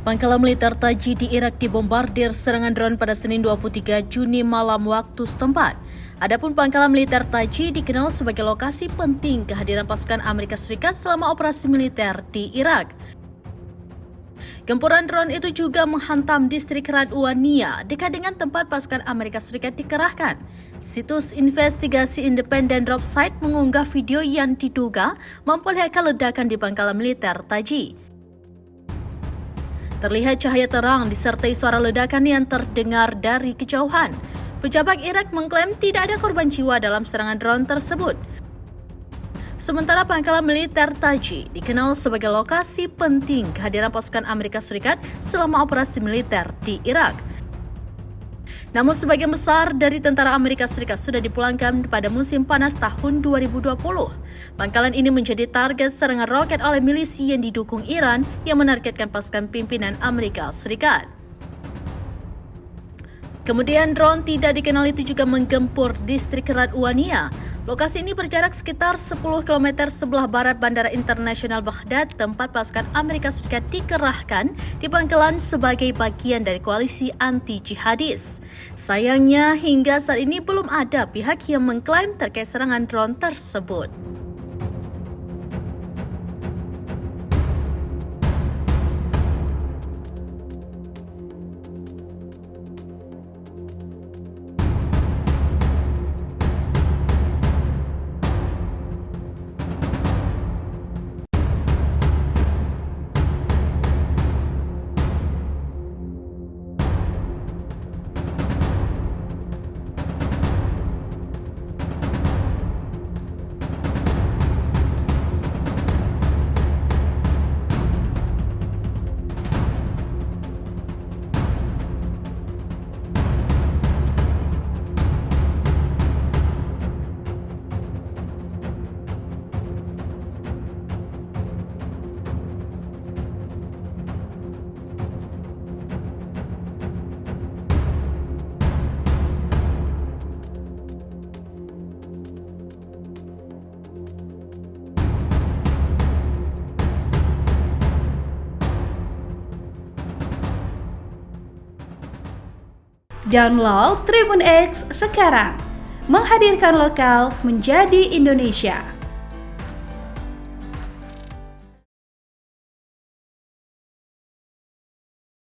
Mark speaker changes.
Speaker 1: Pangkalan militer Taji di Irak dibombardir serangan drone pada Senin 23 Juni malam waktu setempat. Adapun pangkalan militer Taji dikenal sebagai lokasi penting kehadiran pasukan Amerika Serikat selama operasi militer di Irak. Gempuran drone itu juga menghantam distrik Radwania dekat dengan tempat pasukan Amerika Serikat dikerahkan. Situs investigasi independen Dropsite mengunggah video yang diduga memperlihatkan ledakan di pangkalan militer Taji. Terlihat cahaya terang disertai suara ledakan yang terdengar dari kejauhan. Pejabat Irak mengklaim tidak ada korban jiwa dalam serangan drone tersebut. Sementara pangkalan militer Taji dikenal sebagai lokasi penting kehadiran pasukan Amerika Serikat selama operasi militer di Irak. Namun sebagian besar dari tentara Amerika Serikat sudah dipulangkan pada musim panas tahun 2020. Pangkalan ini menjadi target serangan roket oleh milisi yang didukung Iran yang menargetkan pasukan pimpinan Amerika Serikat. Kemudian drone tidak dikenal itu juga menggempur distrik Radwania. Lokasi ini berjarak sekitar 10 km sebelah barat Bandara Internasional Baghdad, tempat pasukan Amerika Serikat dikerahkan di pangkalan sebagai bagian dari koalisi anti-jihadis. Sayangnya, hingga saat ini belum ada pihak yang mengklaim terkait serangan drone tersebut.
Speaker 2: Download Tribun X sekarang, menghadirkan lokal menjadi Indonesia.